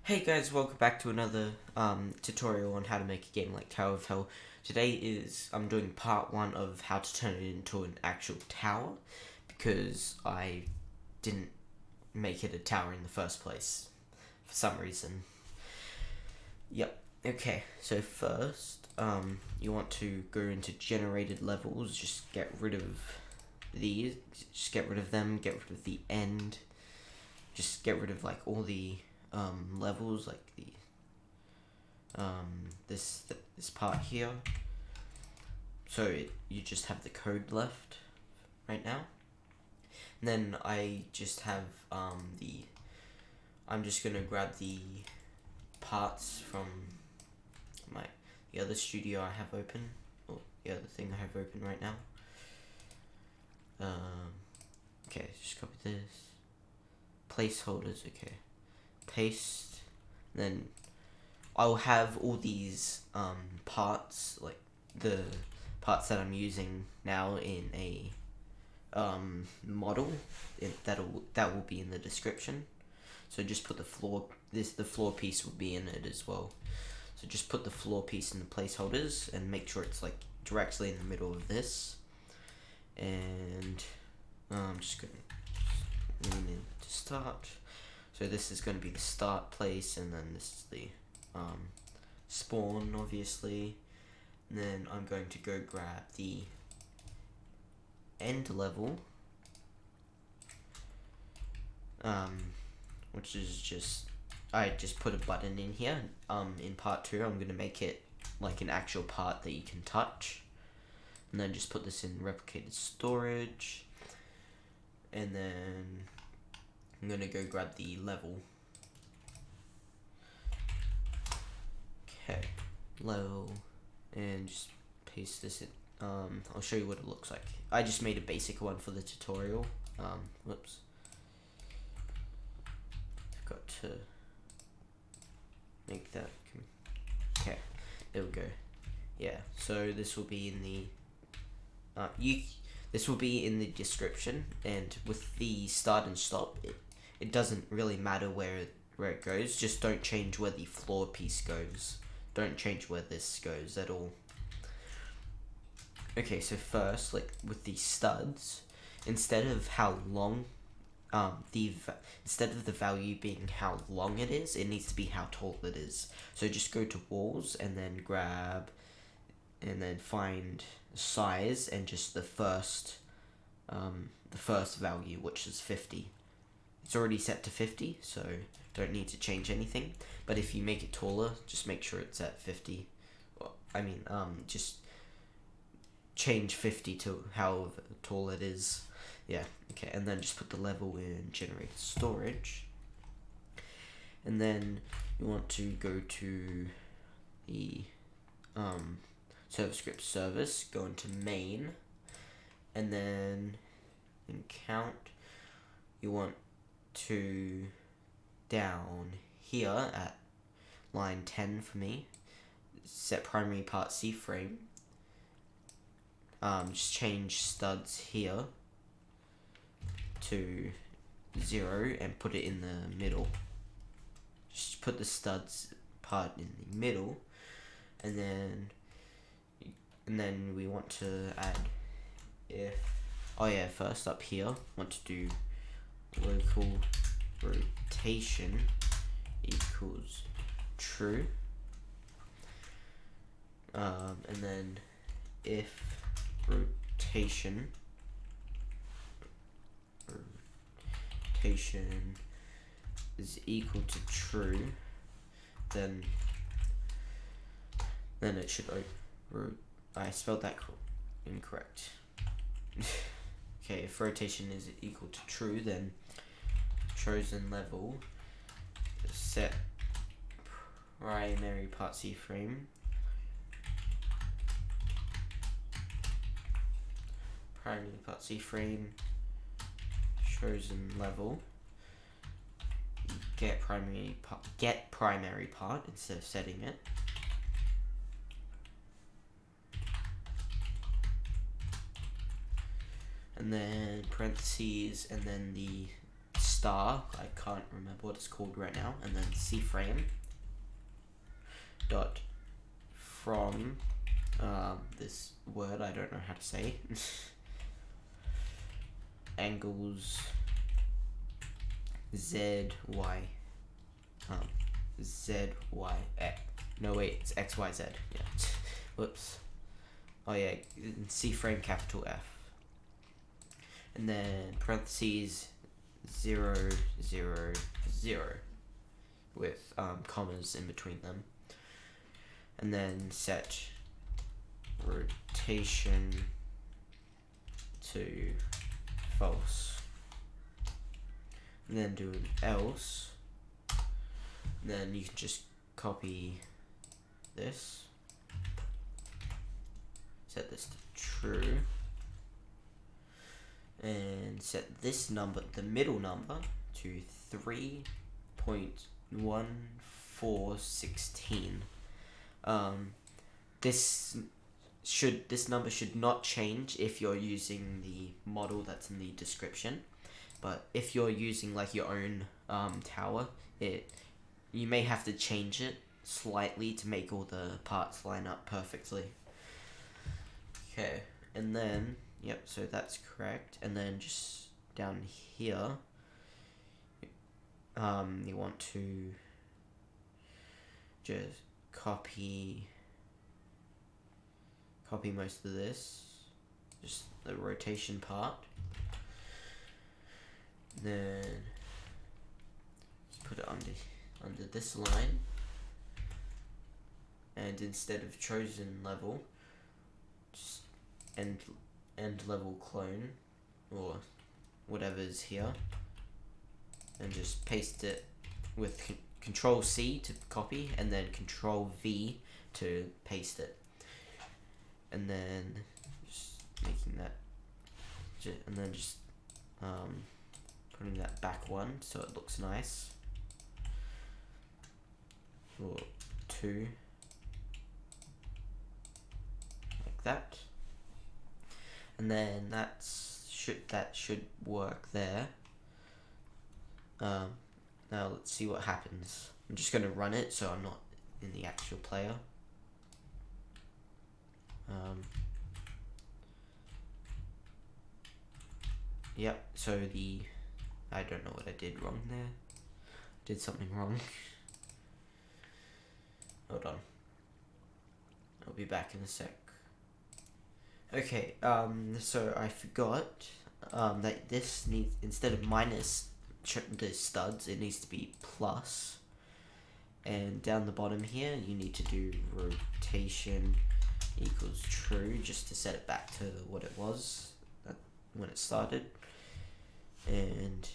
Hey guys, welcome back to another tutorial on how to make a game like Tower of Hell. Today I'm doing part 1 of how to turn it into an actual tower, because I didn't make it a tower in the first place for some reason. Yep, okay, so first you want to go into generated levels, just get rid of these, just get rid of them, get rid of the end, just get rid of like all the levels, like the this part here. So you just have the code left right now. And then I just have I'm just gonna grab the parts from the other studio I have open, or the other thing I have open right now. Okay, just copy this. Placeholders, okay. Paste, then I'll have all these parts, like the parts that I'm using now, in a model that will be in the description. So just put the floor piece will be in it as well. So just put the floor piece in the placeholders and make sure it's like directly in the middle of this. And I'm just gonna lean in to start. So this is going to be the start place, and then this is the spawn, obviously. And then I'm going to go grab the end level, which is just, I just put a button in here. In part 2, I'm going to make it like an actual part that you can touch. And then just put this in replicated storage. And then I'm gonna go grab the level. Okay, level, and just paste this in. I'll show you what it looks like. I just made a basic one for the tutorial. Whoops. Forgot to make that. Okay, there we go. Yeah, so this will be in the this will be in the description, and with the start and stop, it doesn't really matter where it goes. Just don't change where the floor piece goes. Don't change where this goes at all. Okay, so first, like with the studs, instead of how long, instead of the value being how long it needs to be how tall it is. So just go to walls and then grab, and then find size, and just the first value, which is 50. It's already set to 50, so don't need to change anything. But if you make it taller, just make sure it's at 50. Well, just change 50 to however tall it is. Yeah, okay, and then just put the level in generated storage. And then you want to go to the server script service, go into main, and then in count, you want to down here at line 10 for me, set primary part C frame. Just change studs here to 0 and put it in the middle. Just put the studs part in the middle, and then we want to add first up here, want to do local rotation equals true, and then if rotation is equal to true, then it should I spelled that incorrect. Okay, if rotation is equal to true, then chosen level set primary part C frame, chosen level, get primary part instead of setting it. And then parentheses, and then the star, I can't remember what it's called right now, and then C-frame dot from this word I don't know how to say angles Z Y X. No wait, it's X Y Z. Yeah. Whoops. Oh yeah, C-frame capital F, and then parentheses 0 0 0 with commas in between them, and then set rotation to false, and then do an else, and then you can just copy this, set this to true, and set this number, the middle number, to 3.1416. This number should not change if you're using the model that's in the description, but if you're using like your own tower, you may have to change it slightly to make all the parts line up perfectly. Okay, and then yep, so that's correct, and then just down here you want to just copy most of this, just the rotation part, then just put it under this line, and instead of chosen level, just end level clone or whatever's here, and just paste it with Control C to copy, and then Control V to paste it, and then just making that, and then just putting that back one so it looks nice, or 2 like that, and then that should work there. Now let's see what happens. I'm just going to run it so I'm not in the actual player. Yep, so I don't know what I did wrong there. Did something wrong. Hold on. I'll be back in a sec. Okay, so I forgot that this needs, instead of minus the studs, it needs to be plus. And down the bottom here, you need to do rotation equals true, just to set it back to what it was when it started. And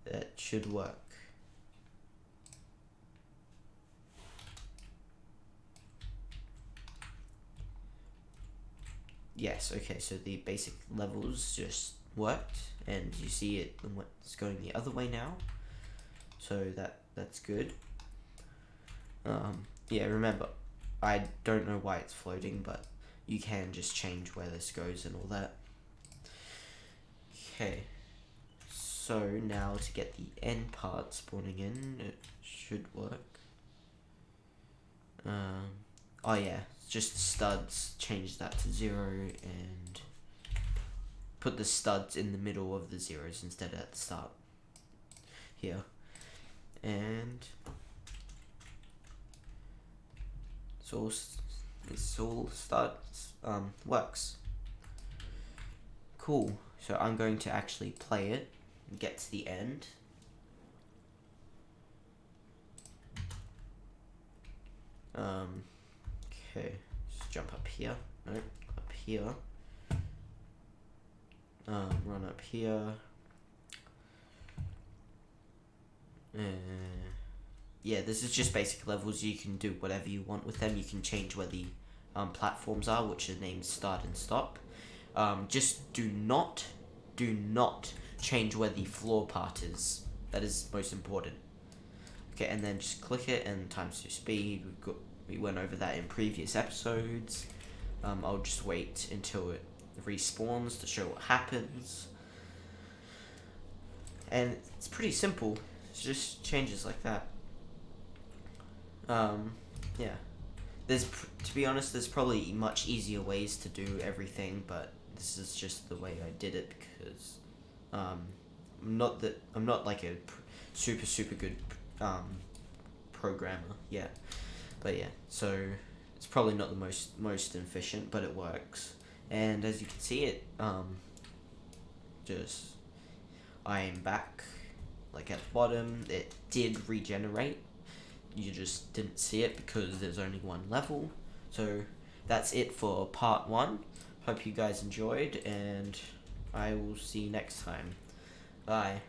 that should work. Yes, okay, so the basic levels just worked, and you see it it's going the other way now, so that's good. Yeah, remember, I don't know why it's floating, but you can just change where this goes and all that. Okay, so now to get the end part spawning in, it should work. Oh yeah, just the studs, change that to 0 and put the studs in the middle of the zeros instead of at the start here, and this all starts works. Cool. So I'm going to actually play it and get to the end. Okay, just jump up here. Nope, up here. Run up here. Yeah, this is just basic levels. You can do whatever you want with them. You can change where the platforms are, which are named start and stop. Just do not change where the floor part is. That is most important. Okay, and then just click it and times 2 speed. We went over that in previous episodes. I'll just wait until it respawns to show what happens. and it's pretty simple. It's just changes like that. Yeah. To be honest, there's probably much easier ways to do everything, but this is just the way I did it because I'm not like a super good programmer yet. But yeah, so it's probably not the most efficient, but it works. And as you can see, it just I am back, like at the bottom. It did regenerate. You just didn't see it because there's only one level. So that's it for part 1. Hope you guys enjoyed, and I will see you next time. Bye.